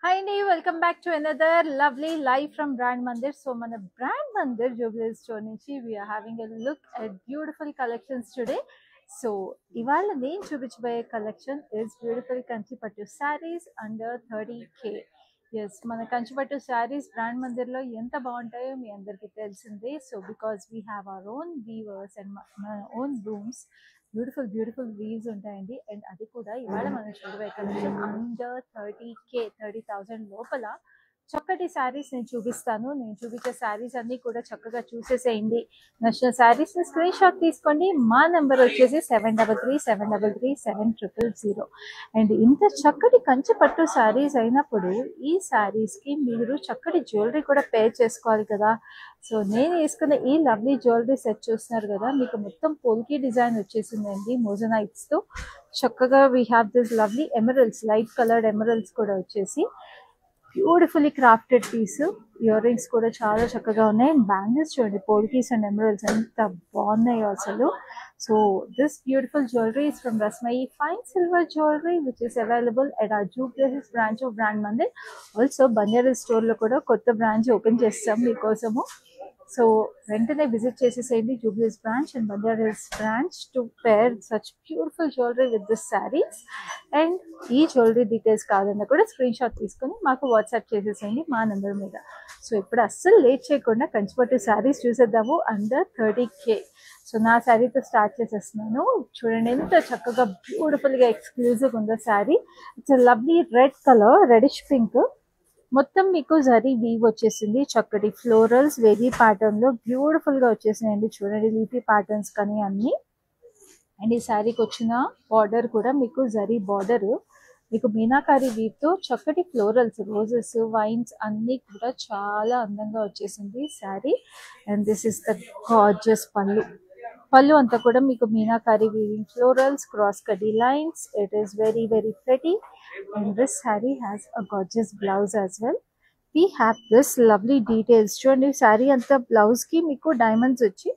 Hi Andy, welcome back to another lovely live from Brand Mandir. So, మన Brand Mandir Jubilee Store నుంచి we are having a look at beautiful collections today. So, ఇవాళ నేను చూపించబోయే collection is beautiful Kanchipattu sarees under 30K. Yes, మన కంచిపట్టు sarees Brand Mandirలో ఎంత బాగుంటాయో మీ అందరికీ తెలిసిందే. So, because we have our own weavers and మన own looms, బ్యూటిఫుల్ వీవ్స్ ఉంటాయండి. అండ్ అది కూడా ఇవాళ మనం చూడబోయే కలెక్షన్ అండర్ 30K 30,000 లోపల చక్కటి శారీస్ నేను చూపిస్తాను. నేను చూపించే శారీస్ అన్ని కూడా చక్కగా చూసేసేయండి. నచ్చిన శారీస్ ని స్క్రీన్ షాట్ తీసుకోండి. మా నెంబర్ వచ్చేసి 7337337000. అండ్ ఇంత చక్కటి కంచి పట్టు శారీస్ అయినప్పుడు ఈ శారీస్ కి మీరు చక్కటి జ్యువెలరీ కూడా పేర్ చేసుకోవాలి కదా. సో నేను వేసుకున్న ఈ లవ్లీ జ్యువెలరీ సెట్ చూస్తున్నారు కదా, మీకు మొత్తం పోల్కి డిజైన్ వచ్చేసిందండి మోజనైట్స్ తో. చక్కగా we have this lovely emeralds, light coloured emeralds కూడా వచ్చేసి beautifully crafted piece. Earrings కూడా చాలా చక్కగా ఉన్నాయి. బ్యాంగిల్స్ చూడండి, పోల్కీస్ అండ్ ఎమరల్డ్స్ ఎంత బాగున్నాయో అసలు. So this beautiful jewellery is from Rasmayi fine silver jewellery which is available at our Jubilee branch of brand Mandir. Also Banjara store లో కూడా కొత్త బ్రాంచ్ ఓపెన్ చేస్తాం మీకోసము. సో వెంటనే విజిట్ చేసేసేయండి Jubilees branch and Banjara Hills branch to pair such beautiful jewellery with this saris. And ఈ jewellery details కావాలన్నా కూడా screen shot తీసుకొని మాకు వాట్సాప్ చేసేసేయండి మా నెంబర్ మీద. సో ఇప్పుడు అస్సలు లేట్ చేయకుండా కంచిపట్టు శారీస్ చూసేద్దాము అండర్ 30K. సో నా శారీతో స్టార్ట్ చేసేస్తున్నాను. చూడండి ఎంత చక్కగా బ్యూటిఫుల్గా ఎక్స్క్లూజివ్ ఉందో sari. It's lovely red colour, reddish pink. మొత్తం మీకు జరీ వీవ్ వచ్చేసింది. చక్కటి ఫ్లోరల్స్ వేవీ ప్యాటర్న్ లో బ్యూటిఫుల్ గా వచ్చేసినాయండి. చూడండి లీఫీ ప్యాటర్న్స్ కానీ అన్ని. అండ్ ఈ శారీకి వచ్చిన బార్డర్ కూడా మీకు జరీ బార్డర్, మీకు మీనాకారి వీవ్ తో చక్కటి ఫ్లోరల్స్, రోజెస్, వైన్స్ అన్ని కూడా చాలా అందంగా వచ్చేసింది sari. And this is the gorgeous పళ్ళు. పళ్ళు అంతా కూడా మీకు మీనాకారి వీవింగ్ ఫ్లోరల్స్, క్రాస్ కడ్డీ lines. It is very very pretty. And this saree has a gorgeous blouse as well. We have this lovely details. చూడండి శారీ అంతా బ్లౌజ్ కి మీకు డైమండ్స్ వచ్చి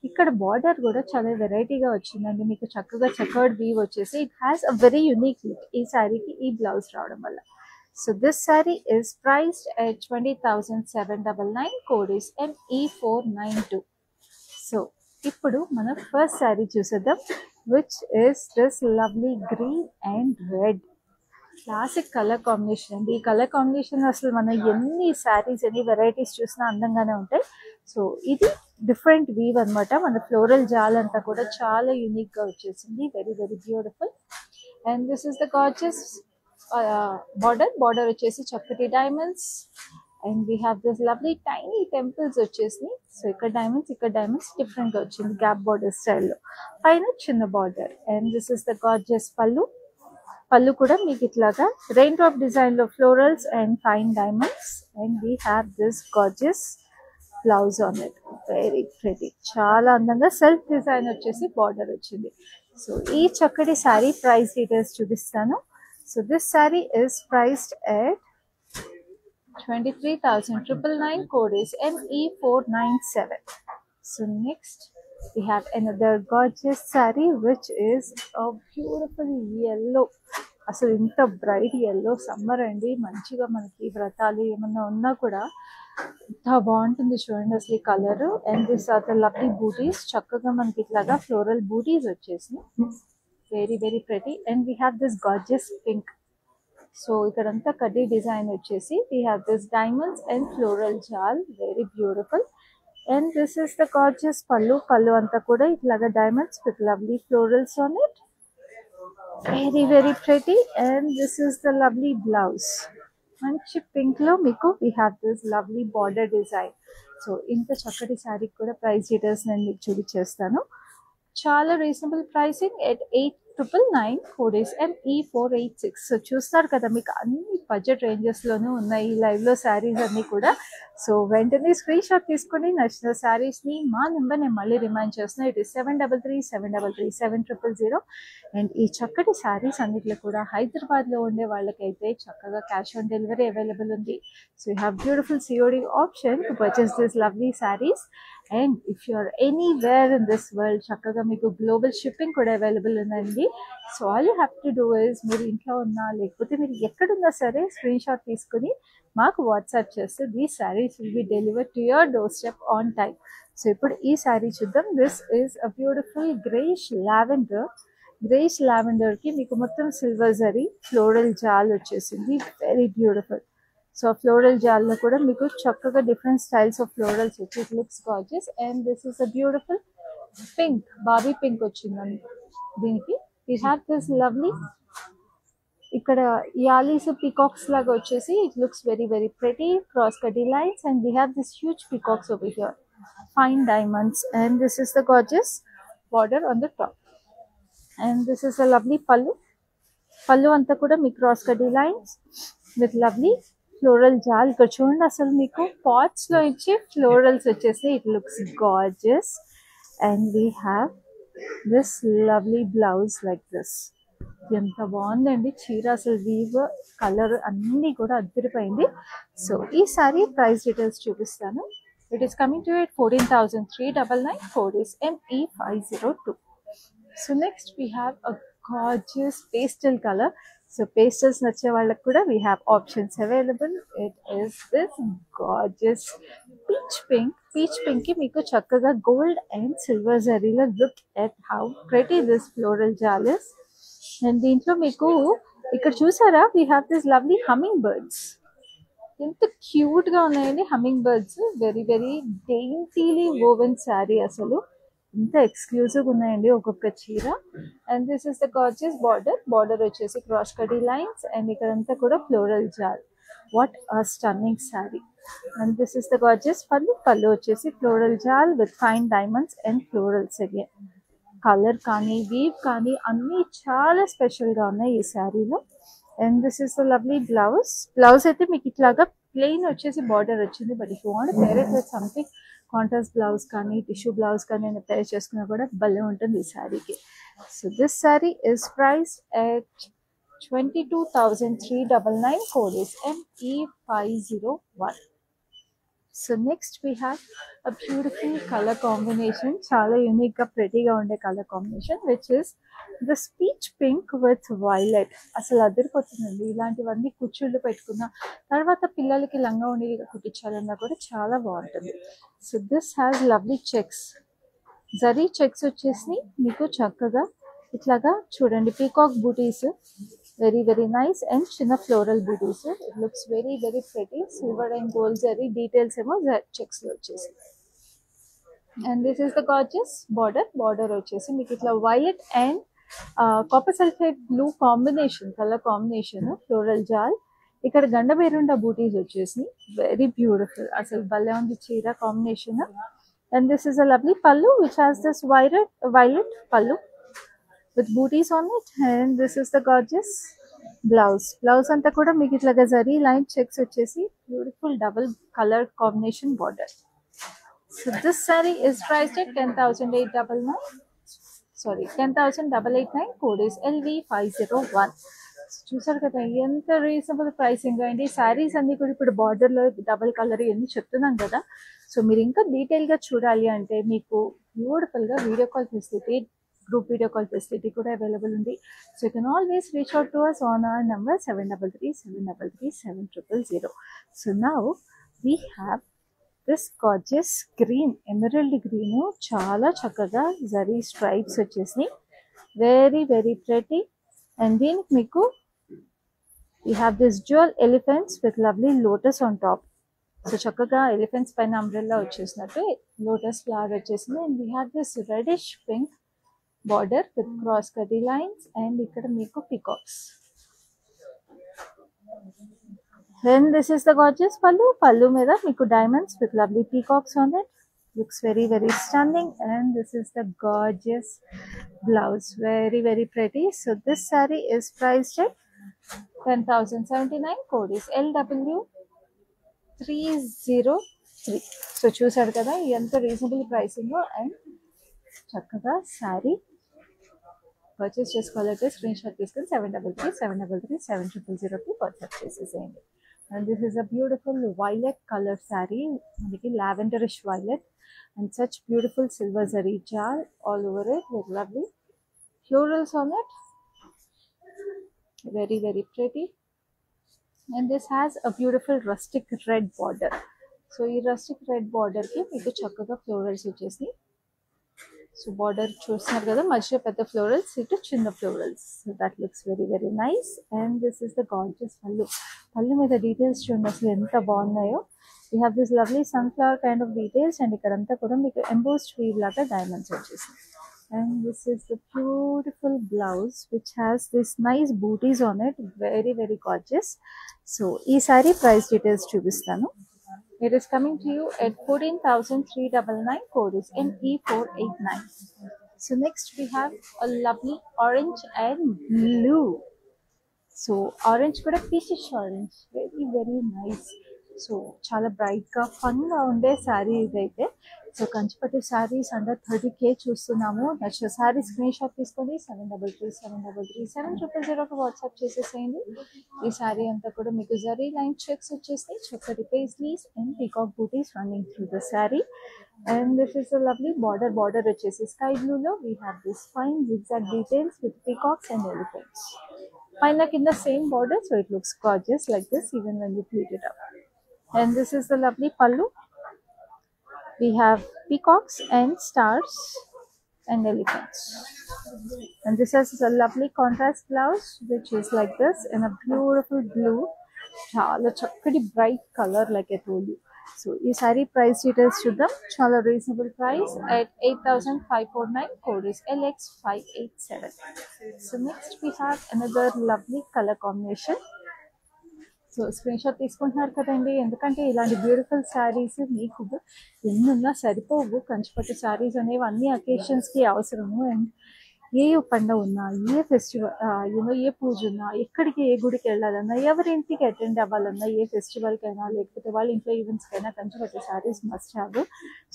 ఇక్కడ బార్డర్ కూడా చాలా వెరైటీగా వచ్చిందండి. మీకు చక్కగా చెకర్డ్ వీవ్ వచ్చేసి it has a very unique look ఈ శారీకి ఈ బ్లౌజ్ రావడం వల్ల. So this sari is priced at 20,799. Code is ME492. So ఇప్పుడు మనం ఫస్ట్ శారీ చూసేద్దాం, which is this lovely green and red. Classic colour combination అండి. ఈ కలర్ కాంబినేషన్ అసలు మనం ఎన్ని శారీస్ ఎన్ని వెరైటీస్ చూసినా అందంగానే ఉంటాయి. సో ఇది డిఫరెంట్ వీవ్ అనమాట. మన ఫ్లోరల్ జాల్ అంతా కూడా చాలా యూనిక్ గా వచ్చేసింది. Very very beautiful. And this is the gorgeous border వచ్చేసి చక్కటి diamonds. And we have this lovely tiny temples వచ్చేసి. సో ఇక్కడ డైమండ్స్ డిఫరెంట్ గా వచ్చింది గ్యాప్ బార్డర్ స్టైల్లో. పైన చిన్న border. And this is the gorgeous పళ్ళు కూడా మీకు ఇట్లాగా రెయిన్ డ్రాప్ డిజైన్ లో florals and fine diamonds. And we have this gorgeous blouse on it, very pretty. చాలా అందంగా సెల్ఫ్ డిజైన్ వచ్చేసి బార్డర్ వచ్చింది. సో ఈ చక్కటి శారీ ప్రైస్ డీటెయిల్స్ చూపిస్తాను. So this sari is priced at 23,999. Code is ME497. So next we have another gorgeous saree which is a beautiful yellow. అసలు ఇంత bright yellow, summer అండి, మంచిగా మనకి వ్రతాలు ఏమన్నా ఉన్నా కూడా ఇంత బాగుంటుంది చూడండి అసలు ఈ colour. And this are the lovely butis. చక్కగా మనకి ఇట్లాగా ఫ్లోరల్ బూటీస్ వచ్చేసి very very pretty. And we have this gorgeous pink. So ఇక్కడంతా కడ్డీ డిజైన్ వచ్చేసి we have this diamonds and floral jaal, very beautiful. And this is the gorgeous pallu anta kuda itlaga diamonds with lovely florals on it, very very pretty. And this is the lovely blouse, manchi pink lo meeku we have this lovely border design. So inta chakati saree kuda price details nenu meeku chupichestanu. చాలా reasonable pricing at 8,999. Code is ME486. So చూస్తారు కదా, మీకు అన్ని budget ranges లోనే ఉన్నాయి ఈ live లో శారీస్ అన్ని కూడా. సో వెంటనే స్క్రీన్ షాట్ తీసుకొని నచ్చిన శారీస్ ని మా నెంబర్ నేను మళ్ళీ రిమైండ్ చేస్తున్నా. It is 7337337000. అండ్ ఈ చక్కటి శారీస్ అన్నిట్లో కూడా హైదరాబాద్ లో ఉండే వాళ్ళకైతే చక్కగా క్యాష్ ఆన్ డెలివరీ అవైలబుల్ ఉంది. So you have beautiful COD option to purchase this lovely saris. And if you or anywhere in this world చక్కగా మీకు గ్లోబల్ షిప్పింగ్ కూడా అవైలబుల్ ఉందండి. So all you have to do is మీరు ఇంట్లో ఉన్నా లేకపోతే మీరు ఎక్కడున్నా సరే స్క్రీన్ షాట్ తీసుకుని మాకు వాట్సాప్ చేస్తే these saris will be delivered to your door step on time. So ఇప్పుడు ఈ శారీ చూద్దాం. This is a beautiful greyish lavender కి మీకు మొత్తం సిల్వర్ జరీ ఫ్లోరల్ జాల్ వచ్చేసింది. Very beautiful. సో ఫ్లోరల్ జాల్లో కూడా మీకు చక్కగా డిఫరెంట్ స్టైల్స్ ఆఫ్ ఫ్లోరల్స్ వచ్చి it looks gorgeous. And this is a beautiful pink, Bobby pink వచ్చిందండి దీనికి. వీ హ్యావ్ దిస్ లవ్లీ ఇక్కడ యాలీస్ పీకాక్స్ లాగా వచ్చేసి it looks very very pretty cross కటీ lines. And we have this huge peacocks over here, fine diamonds, and this is the gorgeous border on the top. And this is a lovely pallu anta kuda mee cross cutty lines with lovely floral jal. Ikkada chudandi asalu meeku pots lo ichi florals vachesi, it looks gorgeous. And we have this lovely blouse like this. ఎంత బాగుందండి చీర, అసలు weave colour అన్నీ కూడా అదిరిపోయింది. So ఈ sari price details చూపిస్తాను. It is coming to at 14,399, code is ME502. So next we have a gorgeous pastel color. So pastels nache vallaku kuda we have options available. It is this gorgeous peach pink. Peach pink ki meeku chakkaga gold and silver zari lo look at how pretty this floral jal is. And deentlo meeku ikkada chusara we have this lovely hummingbirds. ఎంత cute గా ఉన్నాయండి hummingbirds. Very very daintily woven sari, అసలు ఎంత exclusive ఉన్నాయండి ఒక్కొక్క చీర. And this is the gorgeous border వచ్చేసి cross కటీ lines and ఇక్కడంతా కూడా floral jaal. What a stunning sari. And this is the gorgeous pallu వచ్చేసి floral jaal with fine diamonds and florals again. Colour కానీ వీవ్ కానీ అన్నీ చాలా స్పెషల్గా ఉన్నాయి ఈ శారీలో. And this is the lovely blouse అయితే మీకు ఇట్లాగా ప్లెయిన్ వచ్చేసి బార్డర్ వచ్చింది. But if you want pair it with something contrast blouse కానీ టిష్యూ బ్లౌజ్ కానీ పేర్ చేసుకున్నా కూడా భలే ఉంటుంది ఈ శారీకి. So this sari is priced at 22,399, code is ME501. So next we have a beautiful color combination, చాలా యూనిక్ గా ప్రెటీగా ఉండే colour combination, which is the peach pink with violet. అసలు అదిరిపోతుందండి. ఇలాంటివన్నీ కుచ్చుళ్ళు పెట్టుకున్న తర్వాత పిల్లలకి లంగా ఉండి కుట్టించాలన్నా కూడా చాలా బాగుంటుంది. So this has lovely checks, zari checks వచ్చేసి మీకు చక్కగా ఇట్లాగా చూడండి peacock butis, very very nice. And చిన్న floral butis. It looks very very pretty. Silver and gold zari details ఏమో చెక్స్ లో వచ్చేసి. And this is the gorgeous border వచ్చేసి మీకు ఇట్లా violet and copper sulphate blue combination, colour combination floral jaal. ఇక్కడ గండబేరుండ బూటీస్ వచ్చేసి very beautiful, అసలు భలే ఉంది చీర combination. And this is a lovely పల్లు విచ్ హాస్ దిస్ వైలెట్ పల్లు with booties on it. And this is the gorgeous blouse anta kuda meeku itlaga zari line checks vachesi beautiful double color combination border. So this saree is priced at 10,889, code is LV501. చూసారు కదా ఎంత reasonable pricing అండి. శారీస్ అన్ని కూడా ఇప్పుడు border లో double colour ఇవన్నీ చెప్తున్నాం కదా. సో మీరు ఇంకా డీటెయిల్ గా చూడాలి అంటే మీకు బ్యూటిఫుల్ గా video call facility, group video call facility kuda available undi. So you can always reach out to us on our number 7337337000. So now we have this gorgeous green, emerald green, chala chakkaga zari stripes vachesni, very very pretty. And then meeku we have this jewel elephants with lovely lotus on top. So chakkaga elephants paina umbrella vachesnattu lotus flower vachesindi. And we have this reddish pink border with cross cutty lines and ikkada meeku peacocks. Then this is the gorgeous pallu meda meeku diamonds with lovely peacocks on it. Looks very very stunning. And this is the gorgeous blouse, very very pretty. So this saree is priced at 10,079, code is LW303. So చూసారు కదా ఎంత reasonable pricing. And చక్కగా sari purchase చేసుకోవాలంటే screenshot తీసుకొని 7337337000కి purchase చేసేసేయండి. And this is a beautiful violet colour sari, మనకి lavenderish violet. and such beautiful silver zari jal all over it with lovely florals on it. Very, very pretty. And this has a beautiful rustic red border. So ఈ rustic red border కి మీకు చక్కగా florals వచ్చేసి, so border చూస్తున్నారు కదా, మధ్యలో పెద్ద florals, ఇటు చిన్న florals. So that looks very very nice. And this is the gorgeous పళ్ళు. పళ్ళు మీద డీటెయిల్స్ చూడండి అసలు ఎంత బాగున్నాయో. We have this lovely sunflower kind of details, and ఇక్కడంతా కూడా మీకు ఎంబోస్డ్ వీవ్ లాగా డైమండ్స్ వచ్చేసి. And this is the beautiful blouse which has this nice booties on it, very very gorgeous. So ee saree price details chupistanu. It is coming to you at 14,399, code is ME489. So next we have a lovely orange and blue. So orange kuda peachish orange, very very nice. So చాలా బ్రైట్గా ఫన్గా ఉండే శారీ ఇదైతే. So కంచిపట్టు saris under 30K చూస్తున్నాము. నచ్చిన sari screen shot తీసుకొని 7337337000కి WhatsApp చేసేసేయండి. ఈ శారీ అంతా కూడా మీకు జరీ లైన్ చెక్స్ వచ్చేసి, చక్కటి paisleys and peacock butis running through the sari. And this is a lovely border. Border వచ్చేసి స్కై బ్లూలో we have this fine zigzag details with peacocks and elephants. పైన కింద same border, so it looks gorgeous like this even when you pleat it up. And this is the lovely pallu. We have peacocks and stars and elephants. And this is a lovely contrast blouse which is like this in a beautiful blue. Chala chakkadi bright color like I told you. So ee saree price details chuddam. Chala reasonable price at 8,549, code is LX587. So next we have another lovely color combination. So screen shot తీసుకుంటున్నారు కదండి, ఎందుకంటే ఇలాంటి beautiful saris మీకు ఎన్నున్నా సరిపోవు. కంచిపట్టు శారీస్ అనేవి అన్ని అకేషన్స్కి అవసరము. అండ్ ఏ పండుగ ఉన్నా, ఏ ఫెస్టివల్ ఏ పూజ ఉన్నా, ఎక్కడికి ఏ గుడికి వెళ్ళాలన్నా, ఎవరి ఇంటికి అటెండ్ అవ్వాలన్నా, ఏ ఫెస్టివల్కైనా లేకపోతే వాళ్ళ ఇంట్లో ఈవెంట్స్కైనా కంచిపట్టు శారీస్ మస్ట్ హ్యావ్.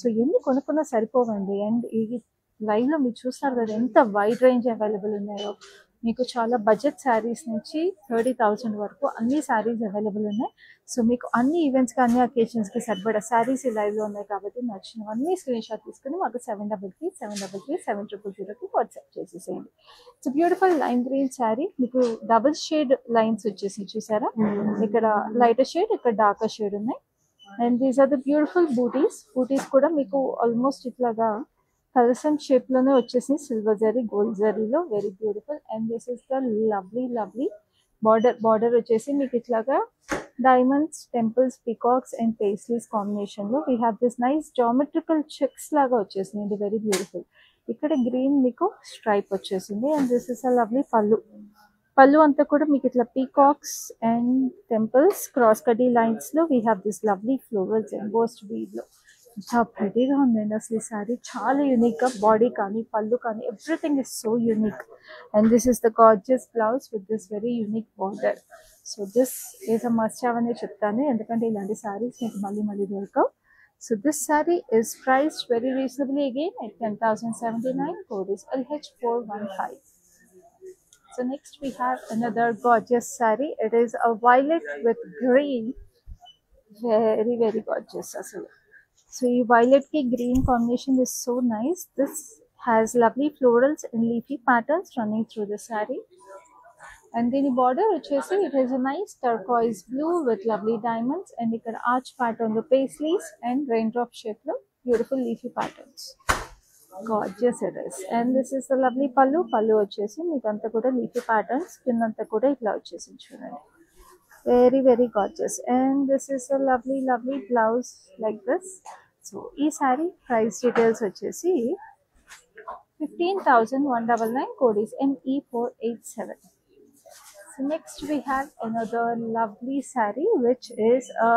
సో ఎన్ని కొనుక్కున్నా సరిపోవండి. అండ్ ఈ లైవ్లో మీరు చూస్తారు కదా ఎంత వైడ్ రేంజ్ అవైలబుల్ ఉన్నాయో. మీకు చాలా బడ్జెట్ శారీస్ నుంచి 30,000 వరకు అన్ని శారీస్ అవైలబుల్ ఉన్నాయి. సో మీకు అన్ని ఈవెంట్స్కి, అన్ని అకేషన్స్కి సరిపడా శారీస్ ఈ లైవ్లో ఉన్నాయి కాబట్టి నచ్చినవన్నీ స్క్రీన్ షాట్ తీసుకుని మాకు 7337337000కి వాట్సాప్ చేసేసేయండి. It's beautiful lime green sari. మీకు డబుల్ షేడ్ లైన్స్ వచ్చేసి చూసారా, ఇక్కడ లైటర్ షేడ్, ఇక్కడ డార్కర్ షేడ్ ఉన్నాయి. And these are the beautiful butis. Butis కూడా మీకు ఆల్మోస్ట్ ఇట్లాగా కలసం షేప్ లోనే వచ్చేసి సిల్వర్ జరీ, గోల్డ్ జరీలో very beautiful. And this is the lovely lovely border. Border వచ్చేసి మీకు ఇట్లాగా diamonds, temples, peacocks and paisleys combination లో we have this nice geometrical checks లాగా వచ్చేసింది, వెరీ బ్యూటిఫుల్. ఇక్కడ గ్రీన్ మీకు స్ట్రైప్ వచ్చేసింది. And this is a lovely pallu. Pallu అంతా కూడా మీకు ఇట్లా peacocks and temples cross కటీ lines లో we have this lovely florals embossed weave లో. చాలా ప్రెటీగా ఉందండి అసలు ఈ శారీ. చాలా యూనిక్గా బాడీ కానీ పళ్ళు కానీ everything is so unique. And this is the gorgeous blouse with this very unique border. So this is a must have అనే చెప్తాను, ఎందుకంటే ఇలాంటి శారీస్ మీకు మళ్ళీ మళ్ళీ దొరకవు. So this sari is priced very reasonably again at 10,079, code is LH415. So next we have another gorgeous saree. It is a violet with green, very very gorgeous asal. So ee violet ki green combination is so nice. This has lovely florals and leafy patterns running through the saree. And then the border vachesi it is a nice turquoise blue with lovely diamonds, and ikkada arch pattern the paisleys and raindrop shape lo beautiful leafy patterns. Gorgeous it is. And this is the lovely pallu. Pallu vachesi meekanta kuda leafy patterns, kinnanta kuda itla vachesi chudandi, very very gorgeous. And this is a lovely lovely blouse like this. So ee saree price details vachesi 15,199, code is ME487. So next we have another lovely saree which is a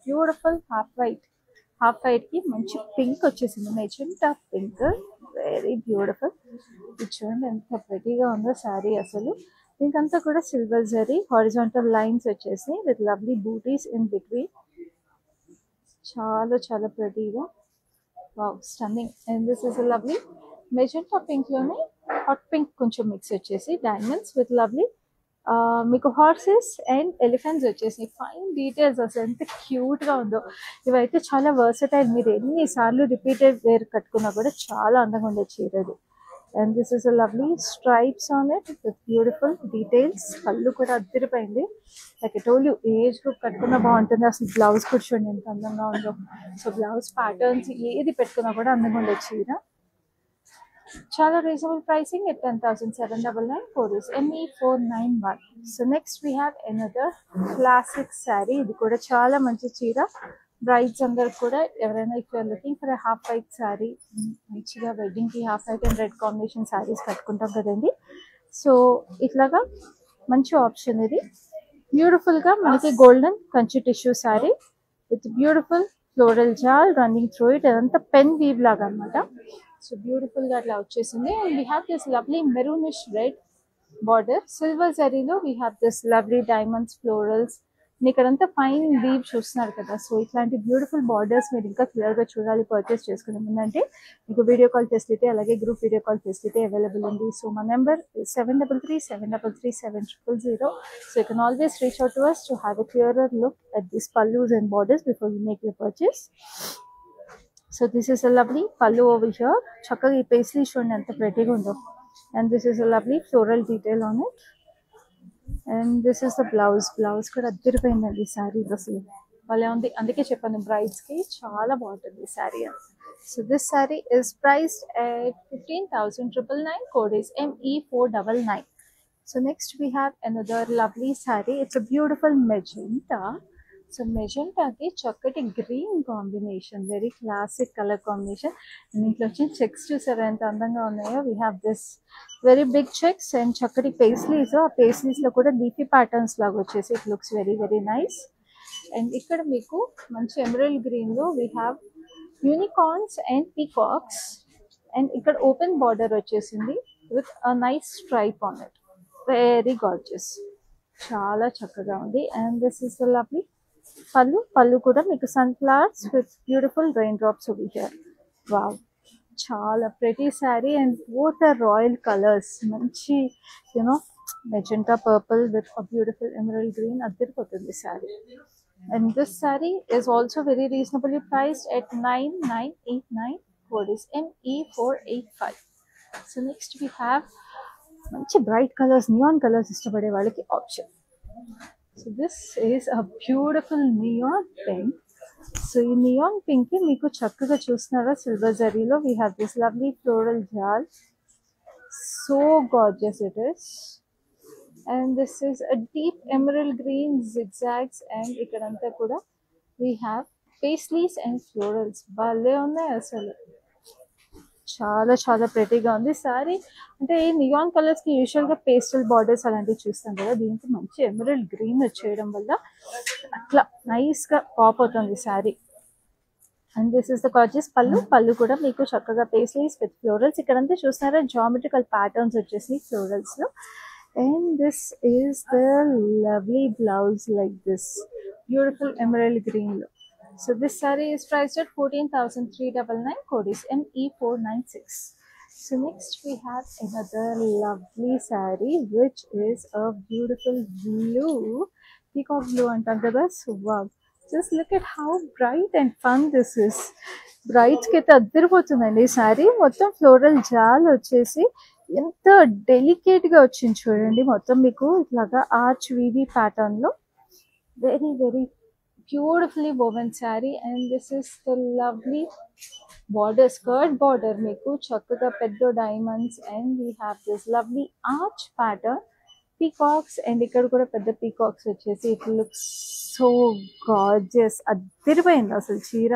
beautiful half white. Half white ki manchi pink vachesindi, magenta pink, very beautiful. Ichund enta pretty ga undo saree asalu. Dinkanta kuda silver zari horizontal lines vachesi with lovely booties in between. Chala chala pretty ga, wow, stunning. And this is a lovely magenta pink lone hot pink koncham mix vachesi diamonds with lovely మీకు horses and elephants వచ్చేసినాయి. Fine details అసలు ఎంత క్యూట్గా ఉందో. ఇవైతే చాలా versatile, మీరు ఎన్నిసార్లు రిపీటెడ్ వేర్ కట్టుకున్నా కూడా చాలా అందంగా ఉండే చీర ఇది. And this is a lovely stripes on it with beautiful details. Pallu కూడా అద్దరిపోయింది. Like I told you, age group కట్టుకున్నా బాగుంటుంది. అసలు బ్లౌజ్ కూడా చూడండి ఎంత అందంగా ఉందో. సో బ్లౌజ్ ప్యాటర్న్స్ ఏది పెట్టుకున్నా కూడా అందంగా ఉండే చీర. చాలా reasonable pricing at 10,799. code is ME491. So next we have another classic sari. ఇది కూడా చాలా మంచి చీర. బ్రైడ్స్ అందరు కూడా ఎవరైనా if you're looking for half white sari, మంచిగా వెడ్డింగ్కి half white and red combination saris కట్టుకుంటాం కదండి. సో ఇట్లాగా మంచి ఆప్షన్ ఇది. బ్యూటిఫుల్గా మనకి golden Kanchi tissue sari with beautiful floral jaal running through it. అదంతా పెన్ వీవ్ లాగా అనమాట. సో బ్యూటిఫుల్ గా అట్లా వచ్చేసింది. And we have this lovely maroonish red border. Silver జరీలో we have this lovely diamonds florals. ఇక్కడంతా ఫైన్ వీవ్ చూస్తున్నారు కదా. సో ఇట్లాంటి బ్యూటిఫుల్ బార్డర్స్ మీరు ఇంకా క్లియర్ గా చూడాలి పర్చేస్ చేసుకునే ముందంటే మీకు వీడియో కాల్ ఫెసిలిటీ అలాగే group video call facility available ఉంది. సో మా number 7337337000. So you can always reach out to us to have a clearer look at these pallus and borders before you make your purchase. So this is a lovely pallu over here. చక్కగా ఈ paisley చూడండి ఎంత ప్రెటీగా ఉందో. And this is a lovely floral detail on it. And this is the blouse. Blouse కూడా అద్దరిపోయిందండి ఈ శారీ. అసలు భలే ఉంది. అందుకే చెప్పాను బ్రైడ్స్కి చాలా బాగుంటుంది ఈ sari. So this sari is priced at 15,999. code is ME499. So next we have another lovely saree. It's a beautiful magenta. So మెజెంటాకి చక్కటి green combination, very classic colour combination. ఇంట్లో వచ్చిన చెక్స్ చూసారా ఎంత అందంగా ఉన్నాయో. We have this very big checks and చక్కటి paisleys. ఆ పేస్లీస్లో కూడా లీఫీ ప్యాటర్న్స్ లాగా వచ్చేసి it looks very very nice. And ఇక్కడ మీకు మంచి ఎమరల్డ్ గ్రీన్లో we have unicorns and peacocks. And ఇక్కడ ఓపెన్ బార్డర్ వచ్చేసింది with a nice stripe on it. Very gorgeous, చాలా చక్కగా ఉంది. And this is the lovely పళ్ళు కూడా మీకు sunflowers with beautiful raindrops over here. Wow, చాలా pretty sari. And both are royal colours. మంచి you know magenta purple with a beautiful emerald green. అద్దరిపోతుంది sari. And this sari is also very reasonably priced at 9989. code is ME485. So next we have మంచి bright colours, neon colours ఇష్టపడే వాళ్ళకి option. So this is a beautiful neon pink. So ఈ neon pink కి మీకు చక్కగా చూస్తున్నారా silver జరీలో we have this lovely floral jaal. So gorgeous it is. And this is a deep emerald green zigzags. And ఇక్కడంతా కూడా we have paisleys and florals. భలే ఉన్నాయి అసలు, చాలా చాలా ప్రెటీగా ఉంది సారీ. అంటే ఈ నియాన్ కలర్స్ కి యూజువల్ గా పేస్టల్ బార్డర్స్ అలాంటివి చూస్తాం కదా, దీనికి మంచి ఎమరల్డ్ గ్రీన్ వచ్చేయడం వల్ల అట్లా నైస్ గా పాప్ అవుతుంది sorry. And this is the gorgeous పళ్ళు కూడా మీకు చక్కగా పేస్లీస్ విత్ ఫ్లోరల్స్. ఇక్కడంతా చూస్తున్నారా జామెట్రికల్ ప్యాటర్న్స్ వచ్చేసి ఫ్లోరల్స్ లో. And this is the lovely blouse like this beautiful emerald green లో. So this saree is priced at 14,399. code is ME496. So next we have another lovely saree which is a beautiful blue, peacock blue antam kada. So wow, just look at how bright and fun this is. Brights ki అద్దరిపోతుందండి ఈ saree. మొత్తం floral జాల్ వచ్చేసి ఎంత delicate గా వచ్చింది చూడండి. మొత్తం మీకు ఇట్లాగా ఆర్చ్ వీవీ ప్యాటర్న్ లో very very beautifully woven saree. And this is the lovely border, skirt border meeku chakkaga peddo diamonds. And we have this lovely arch pattern, peacocks. And ikkada kuda pedda peacocks vachesi it looks so gorgeous. అద్దరిపోయింది అసలు చీర.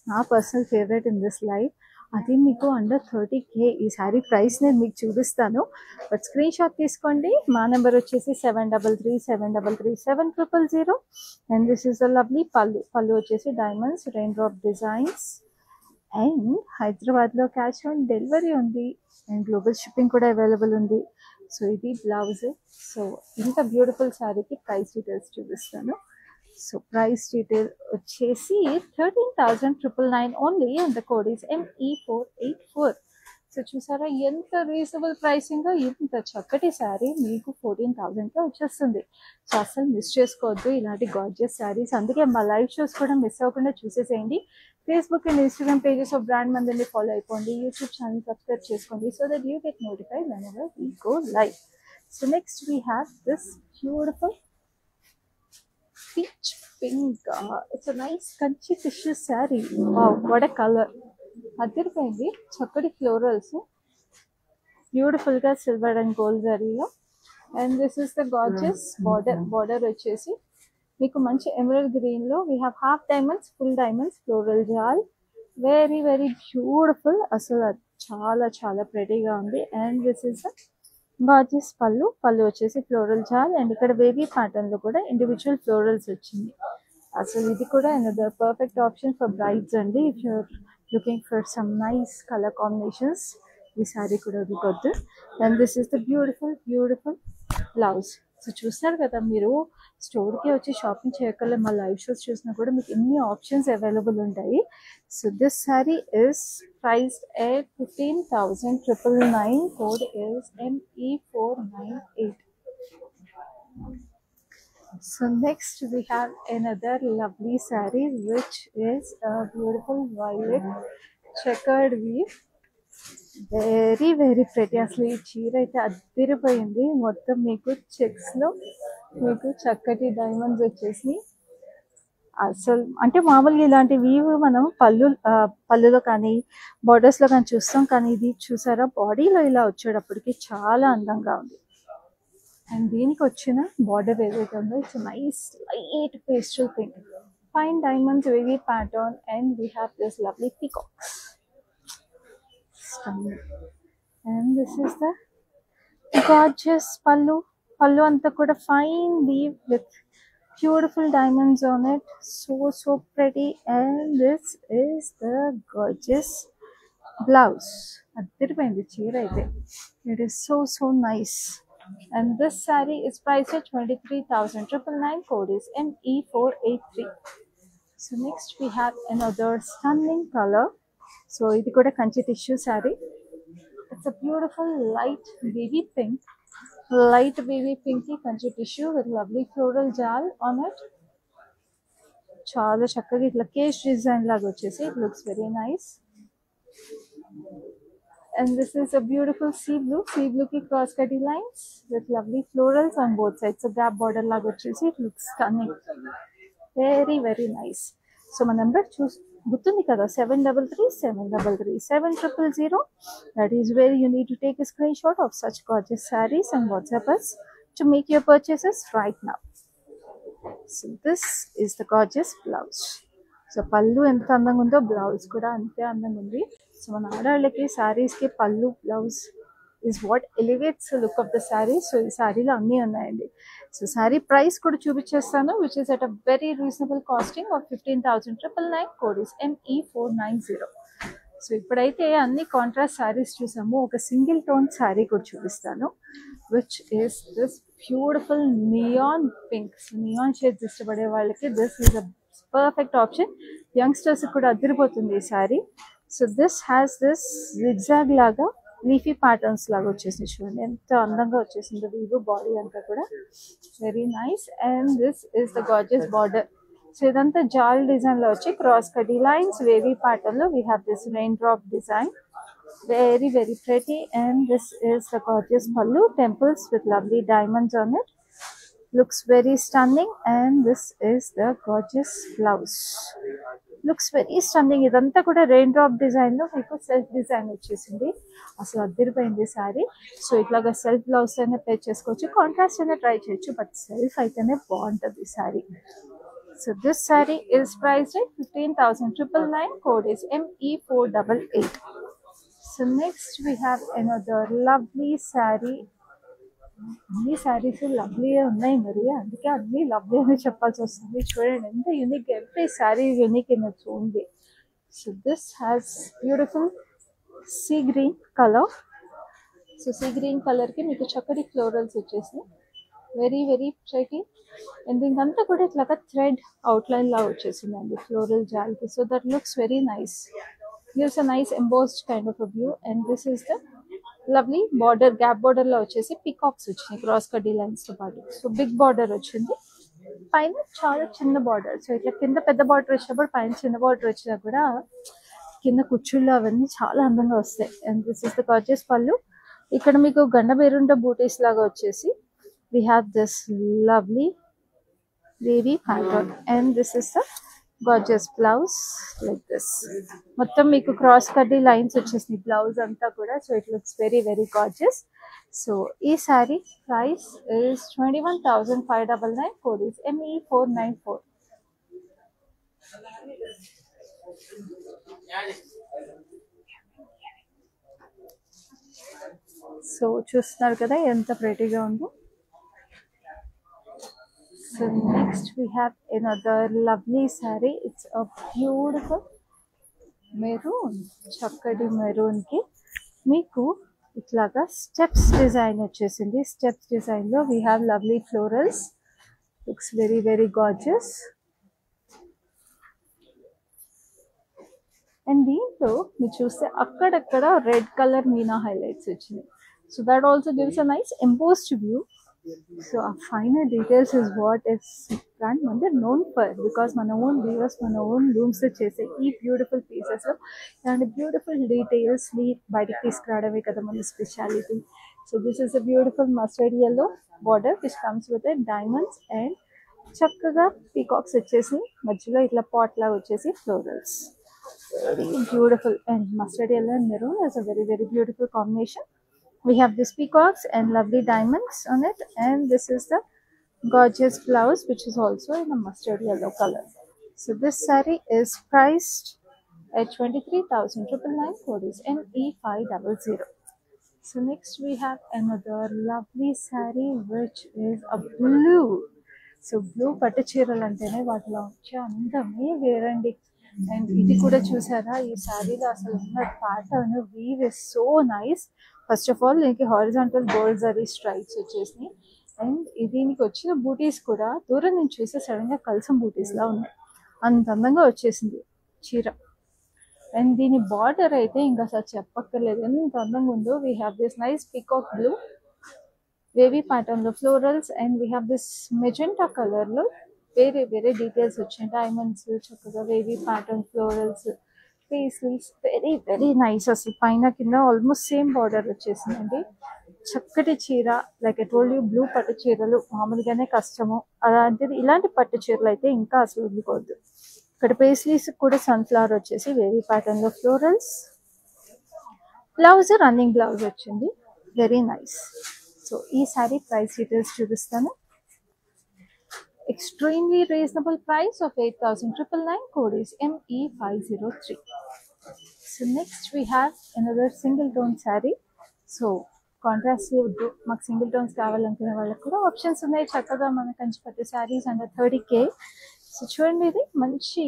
నా personal favourite in this life. అది మీకు under 30K. ఈ sari price నేను మీకు చూపిస్తాను, బట్ స్క్రీన్ షాట్ తీసుకోండి. మా నెంబర్ వచ్చేసి 7337337000. And this is the lovely పళ్ళు వచ్చేసి diamonds rain drop designs. And హైదరాబాద్లో క్యాష్ ఆన్ డెలివరీ ఉంది అండ్ గ్లోబల్ షిప్పింగ్ కూడా అవైలబుల్ ఉంది. సో ఇది బ్లౌజ్. సో ఇంత బ్యూటిఫుల్ శారీకి ప్రైస్ డీటెయిల్స్ చూపిస్తాను. సో ప్రైస్ డీటెయిల్ వచ్చేసి 13,999 only and the code is ME484. So చూసారా ఎంత రీజనబుల్ ప్రైసింగ్, ఇంత చక్కటి శారీ మీకు 14,000కి వచ్చేస్తుంది. సో అసలు మిస్ చేసుకోవద్దు ఇలాంటి గార్జియస్ శారీస్. అందుకే మా లైవ్ షోస్ కూడా మిస్ అవ్వకుండా చూసేసేయండి. Facebook and Instagram pages of brand మందిని ఫాలో అయిపోండి. యూట్యూబ్ ఛానల్ సబ్స్క్రైబ్ చేసుకోండి so that you get notified whenever we go live. So next we have this beautiful peach pink. It's a nice Kanchi tissue sari. Wow, what a color. అదిరిపోయింది. చక్కటి florals beautiful గా silver and gold జరీలో. And this is the gorgeous border వచ్చేసి మీకు మంచి emerald green లో we have half diamonds, full diamonds, floral jaal. Very very beautiful. అసలు చాలా చాలా ప్రెటీగా ఉంది. And this is the gorgeous pallu వచ్చేసి ఫ్లోరల్ జాల్. అండ్ ఇక్కడ బేబీ ప్యాటర్న్ లో కూడా ఇండివిజువల్ ఫ్లోరల్స్ వచ్చింది. అసలు ఇది కూడా another perfect option for brides అండి. If you're looking for some nice colour combinations, ఈ సారీ కూడా వదులుకోవద్దు. And this is the beautiful blouse. So చూస్తారు కదా, మీరు స్టోర్కి వచ్చి షాపింగ్ చేయగల మా లైవ్ షోస్ చూసినా కూడా మీకు ఎన్ని ఆప్షన్స్ అవైలబుల్ ఉంటాయి. So this sorry is priced at 15,999. Code is ME498. So next we have another lovely saree which is a beautiful violet checkered weave. Very very pretty. అసలు ఈ చీర అయితే అదిరిపోయింది. మొత్తం మీకు చెక్స్ లో మీకు చక్కటి డైమండ్స్ వచ్చేసి అసలు అంటే మామూలుగా ఇలాంటి వీవ్ మనం పళ్ళులో కానీ బార్డర్స్ లో కానీ చూస్తాం, కానీ ఇది చూసారా బాడీలో ఇలా వచ్చేటప్పటికి చాలా అందంగా ఉంది. అండ్ దీనికి వచ్చిన బార్డర్ ఏదైతే ఉందో it's nice light pastel pink, fine diamonds, wavy pattern. And we have this lovely peacocks. And this is the gorgeous pallu anta kuda fine weave with beautiful diamonds on it, so pretty. And this is the gorgeous blouse. అదిరిపోయింది చీర అయితే. It is so nice. And this saree is priced at 23,999. Code is ME483. So next we have another stunning color. So ఇది కూడా Kanchi tissue sari. It's a beautiful light baby pink Kanchi tissue with lovely floral jaal on it. చాలా చక్కగా ఇట్లా కేష్ design లాగా వచ్చేసి it looks very nice. And this is a beautiful sea blue కి cross కటీ lines with lovely florals on both sides. Gap border లాగా వచ్చేసి it looks stunning. Very very nice. So మన నెంబర్ గుర్తుంది కదా, 7337337000. That is where you need to take a screenshot of such gorgeous sarees and WhatsApp us to make your purchases right now. So this is the gorgeous blouse. So పళ్ళు ఎంత అందంగా ఉందో blouse కూడా అంతే అందంగా ఉంది. సో మన ఆడవాళ్ళకి శారీస్కి పళ్ళు blouse is what elevates the look of the saree. So ఈ సారీలో అన్నీ ఉన్నాయండి. సో సారీ ప్రైస్ కూడా చూపించేస్తాను, which is at a very reasonable costing of 15,999. Code is ME490. So ఇప్పుడైతే అన్ని కాంట్రాస్ట్ సారీస్ చూసాము. ఒక సింగిల్ టోన్ సారీ కూడా చూపిస్తాను, which is this beautiful neon pink. So neon shades ఇష్టపడే వాళ్ళకి this is a perfect option. Youngsters కూడా అదిరిపోతుంది ఈ sorry. So this has this zigzag లాగా లీఫీ ప్యాటర్న్స్ లాగా వచ్చేసి చూడండి ఎంత అందంగా వచ్చేసింది. వీవు బాడీ అంతా కూడా very nice. And this is the gorgeous border. So ఇదంతా జాల్ డిజైన్ లో వచ్చి క్రాస్ కటీ లైన్స్ వేవీ ప్యాటర్న్ లో we have this raindrop design. Very very pretty. And this is the gorgeous pallu, temples with lovely diamonds on it. Looks very stunning. And this is the gorgeous blouse. Looks very stunning. ఇదంతా కూడా rain drop design లో మీకు self design వచ్చేసింది. అసలు అదిరిపోయింది sorry. So ఇట్లాగా self blouse అయినా pay చేసుకోవచ్చు, కాంట్రాస్ట్ అయినా ట్రై చేయొచ్చు, బట్ సెల్ఫ్ అయితేనే బాగుంటుంది ఈ sorry. So this sorry is priced at 15,999. Code is ME488. So next we have another lovely sorry. అన్ని శారీస్ లవ్లీగా ఉన్నాయి మరి, అందుకే అన్ని లవ్లీ అని చెప్పాల్సి వస్తుంది. చూడండి ఎంత unique, every sari unique in its own way. So this has beautiful sea green colour. So sea green కలర్కి మీకు చక్కటి ఫ్లోరల్స్ వచ్చేసి వెరీ వెరీ ప్రెటీ. అండ్ దీనికంతా కూడా ఇట్లాగా థ్రెడ్ అవుట్లైన్ లాగా వచ్చేసిందండి ఫ్లోరల్ జాల్కి. So that looks very nice. gives a nice embossed kind of a view. And this is the lovely border, gap border లో వచ్చేసి పీకాక్స్ వచ్చినాయి క్రాస్ కడ్డీ లైన్స్ తో పాటు. సో బిగ్ బార్డర్ వచ్చింది, పైన చాలా చిన్న బార్డర్. సో ఇట్లా కింద పెద్ద బార్డర్ వచ్చినప్పుడు పైన చిన్న బార్డర్ వచ్చినా కూడా కింద కుచ్చుళ్ళు అవన్నీ చాలా అందంగా వస్తాయి. And this is the gorgeous పళ్ళు. ఇక్కడ మీకు గండ బేరుంట బూటీస్ లాగా వచ్చేసి we have this lovely wavy pattern, and this is the gorgeous blouse like this. మొత్తం మీకు క్రాస్ కడ్డీ లైన్స్ వచ్చేసింది బ్లౌజ్ అంతా కూడా. So it looks very very gorgeous. So ఈ sari price is 21,599, code is ME494. So చూస్తున్నారు కదా ఎంత ప్రెటీగా ఉందో. So next we have another lovely saree. It's a beautiful maroon, చక్కటి మెరూన్ కి మీకు ఇట్లాగా స్టెప్స్ డిజైన్ వచ్చేసింది. స్టెప్స్ డిజైన్ లో we have lovely florals. Looks very very gorgeous. And దీంట్లో మీరు చూస్తే అక్కడక్కడ రెడ్ కలర్ మీనా హైలైట్స్ వచ్చినాయి. So that also gives a nice embossed view. So ఆ final details is what is brand Mandir known for, because మన own weavers మన own looms చేసే ఈ బ్యూటిఫుల్ పీసెస్ ఇలాంటి బ్యూటిఫుల్ డీటెయిల్స్ని బయటకు తీసుకురావడమే కదా మన speciality. So this is a beautiful mustard yellow border which comes with diamonds and చక్కగా పీకాక్స్ వచ్చేసి మధ్యలో ఇట్లా పాట్ లాగా వచ్చేసి florals. Very beautiful, and mustard yellow and maroon is a very very beautiful combination. We have this peacocks and lovely diamonds on it, and this is the gorgeous blouse which is also in a mustard yellow color. So this saree is priced at 23,999, code is ME500. So next we have another lovely saree which is a blue. So blue పట్టు చీరలు అంటేనే వాటిలో వచ్చే అందమే వేరండి. And ఇది కూడా చూసారా, ఈ శారీలో అసలు ఉన్న pattern weave is so nice. First of all దీనికి హారిజాంటల్ గోల్డ్ జరీ స్ట్రైప్స్ వచ్చేసినాయి. అండ్ దీనికి వచ్చిన బూటీస్ కూడా దూరం నుంచి చూస్తే సడన్ గా కలసం బూటీస్ లా ఉన్నాయి, అంత అందంగా వచ్చేసింది చీర. అండ్ దీని బార్డర్ అయితే ఇంకా అసలు చెప్పక్కర్లేదు ఎంత అందంగా ఉందో. We have this nice peacock blue wavy pattern లో florals, and we have this magenta colour లో వేరే వేరే డీటెయిల్స్ వచ్చాయి. డైమండ్స్, చక్కగా wavy pattern, florals, paisleys, very very nice. అసలు పైన కింద ఆల్మోస్ట్ సేమ్ బార్డర్ వచ్చేసిందండి. చక్కటి చీర. Like I told you, blue పట్టు చీరలు మామూలుగానే కష్టము, అలాంటిది ఇలాంటి పట్టు చీరలు అయితే ఇంకా అసలు వదులుకోవద్దు. ఇక్కడ పేస్లీస్ కూడా సన్ఫ్లవర్ వచ్చేసి వేవీ ప్యాటర్న్ లో ఫ్లోరల్స్. బ్లౌజ్ రన్నింగ్ బ్లౌజ్ వచ్చింది, వెరీ నైస్. సో ఈ సారీ ప్రైస్ డీటెయిల్స్ చూపిస్తాను. Extremely reasonable price of 8,999, code is ME503. So next we have another single tone saree. So contrast మాకు సింగిల్ టోన్స్ కావాలనుకునే వాళ్ళకి కూడా options ఉన్నాయి. చక్కగా మన కంచి పట్టు శారీస్ అండర్ 30K. సో చూడండి, ఇది మంచి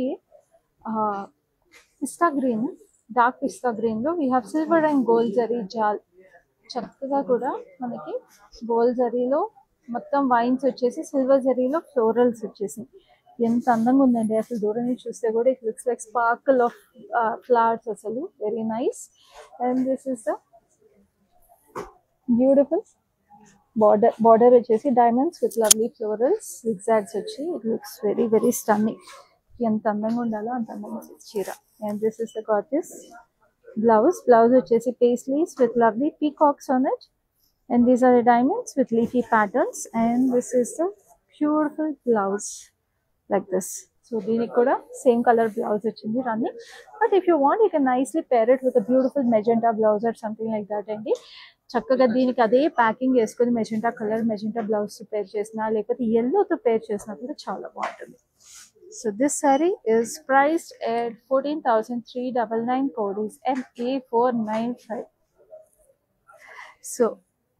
పిస్తా గ్రీన్, డార్క్ పిస్తా గ్రీన్ లో we have silver and gold zari jaal. చక్కగా కూడా మనకి గోల్డ్ జరీలో మొత్తం వైన్స్ వచ్చేసి సిల్వర్ జరీలో ఫ్లోరల్స్ వచ్చేసి ఎంత అందంగా ఉందండి. అసలు దూరం నుంచి చూస్తే కూడా it looks like sparkle of flowers. అసలు very nice. And this is the beautiful border వచ్చేసి diamonds with lovely florals, zigzags వచ్చి it looks very very stunning. ఎంత అందంగా ఉండాలో అంత అందంగా చీర. And this is the gorgeous blouse వచ్చేసి paisleys with lovely peacocks on it. And these are the diamonds with leafy patterns, and this is the beautiful blouse like this. So దీనికి కూడా same colour blouse వచ్చింది running. But if you want you can nicely pair it with beautiful magenta blouse or something like that అండి. చక్కగా దీనికి అదే packing వేసుకొని magenta colour magenta blouse తో పేర్ చేసినా లేకపోతే ఎల్లోతో పేర్ చేసినా కూడా చాలా బాగుంటుంది. So this saree is priced at 14,399, code is MA495. So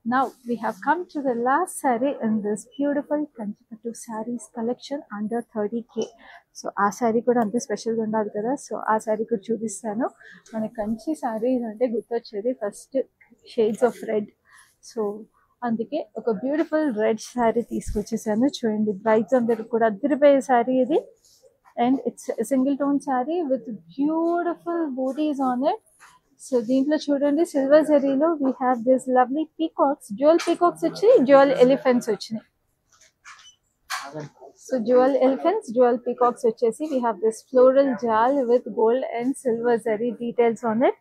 now we have come to the last saree in this beautiful Kanchi Pattu sarees collection under 30K. So ఆ saree కూడా అంతే స్పెషల్గా ఉండాలి కదా. సో ఆ saree కూడా చూపిస్తాను. మన కంచి sarees అంటే గుర్తొచ్చేది first shades of red. So అందుకే ఒక బ్యూటిఫుల్ రెడ్ శారీ తీసుకొచ్చేసాను. చూడండి, బ్రైడ్స్ అందరికి కూడా అదిరిపోయే శారీ ఇది. And it's single tone sari with beautiful butis on it. So దీంట్లో చూడండి సిల్వర్ జరీలో we have this lovely peacocks, dual peacocks వచ్చి డ్యూయల్ ఎలిఫెంట్స్ వచ్చినాయి. So dual elephants, dual peacocks వచ్చేసి we have this floral jaal with gold and silver zari details on it.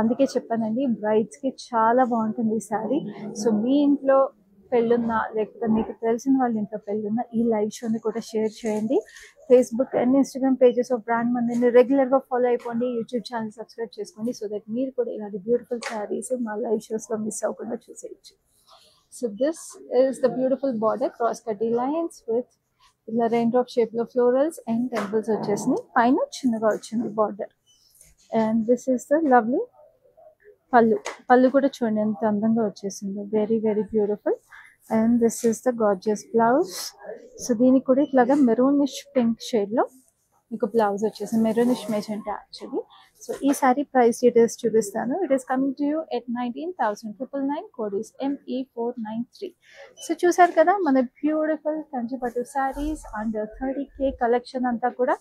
అందుకే చెప్పానండి బ్రైడ్స్కి చాలా బాగుంటుంది ఈ శారీ. సో మీ ఇంట్లో పెళ్ళున్నా లేకపోతే మీకు తెలిసిన వాళ్ళ ఇంట్లో పెళ్ళున్నా ఈ లైవ్ షోని కూడా షేర్ చేయండి. Facebook and Instagram pages of brand మందిని రెగ్యులర్గా ఫాలో అయిపోండి. యూట్యూబ్ ఛానల్ సబ్స్క్రైబ్ చేసుకోండి సో దట్ మీరు కూడా ఇలాంటి బ్యూటిఫుల్ శారీస్ మా లైవ్ షోస్లో మిస్ అవ్వకుండా చూసేయచ్చు. So this is the beautiful border, cross కటీ lines with ఇలా రెయిన్ డ్రాప్ షేప్లో ఫ్లోరల్స్ అండ్ టెంపుల్స్ వచ్చేసినాయి. పైన చిన్నగా వచ్చింది border. And this is the lovely పళ్ళు కూడా చూడండి ఎంత అందంగా వచ్చేసిందో, very very beautiful. And this is the gorgeous blouse. So దీనికి కూడా ఇట్లాగా మెరూనిష్ పింక్ షేడ్లో మీకు బ్లౌజ్ వచ్చేసింది, మెరూనిష్ మెజెంటా యాక్చువల్లీ. సో ఈ సారీ ప్రైస్ డీటెయిల్స్ చూపిస్తాను. It is coming to you at 19,999. Code is ME493. So చూసారు కదా మన బ్యూటిఫుల్ కంచిపట్టు శారీస్ అండర్ 30K కలెక్షన్ అంతా కూడా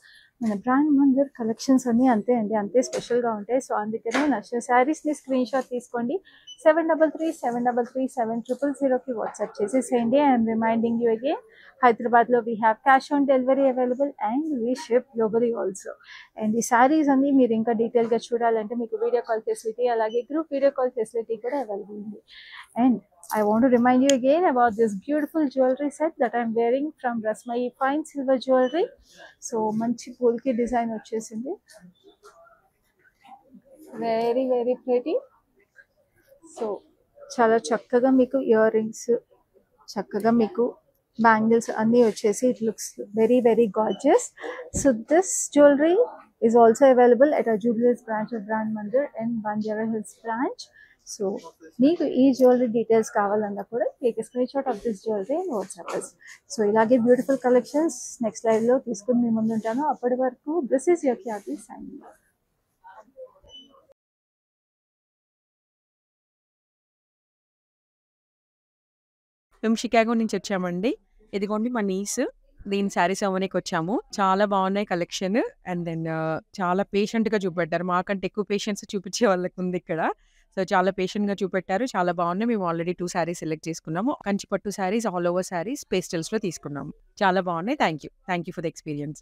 మన బ్రాండ్ మందిర్ కలెక్షన్స్ అన్నీ అంతే అండి, అంతే స్పెషల్గా ఉంటాయి. సో అందుకనే నచ్చిన శారీస్ని స్క్రీన్ షాట్ తీసుకోండి. 7337337000కి వాట్సాప్ చేసేసేయండి. ఐఎమ్ రిమైండింగ్ యూ అగైన్, హైదరాబాద్లో we have cash on delivery available and we ship globally also. And ఈ శారీస్ అన్ని మీరు ఇంకా డీటెయిల్గా చూడాలంటే మీకు వీడియో కాల్ ఫెసిలిటీ అలాగే గ్రూప్ వీడియో కాల్ ఫెసిలిటీ కూడా అవైలబుల్ ఉంది. And I want to remind you again about this beautiful jewelry set that I'm wearing from Rasmai Fine Silver Jewelry. So manchi polki design vachesindi, very very pretty. So chala chakkaga meeku earrings, chakkaga meeku bangles anni vachesi, it looks very very gorgeous. So this jewelry is also available at our Jubilees branch of Brand Mandir and Banjara Hills branch. So మీకు ఈ jewellery details కావాలన్నా కూడా take screen shot of this jewellery and WhatsApp us. So ఇలాగే beautiful collections next లైవ్లో తీసుకుని మీ ముందు ఉంటాను. అప్పటి వరకు this is your Khyati signing off. మేము షికాగో నుంచి వచ్చామండి. ఇదిగోండి మా నీస్, దీని శారీస్ అవ్వడానికి వచ్చాము. చాలా బాగున్నాయి కలెక్షన్. అండ్ దెన్ చాలా పేషెంట్గా చూపెట్టారు, మాకంటే ఎక్కువ పేషెన్స్ చూపించే వాళ్ళకి ఉంది ఇక్కడ. సో చాలా పేషెంట్గా చూపెట్టారు, చాలా బాగున్నాయి. మేము ఆల్రెడీ 2 శారీస్ సెలెక్ట్ చేసుకున్నాము. కంచిపట్టు శారీస్, ఆల్ ఓవర్ శారీస్, పేస్టల్స్లో తీసుకున్నాము. చాలా బాగున్నాయి. Thank you for the experience.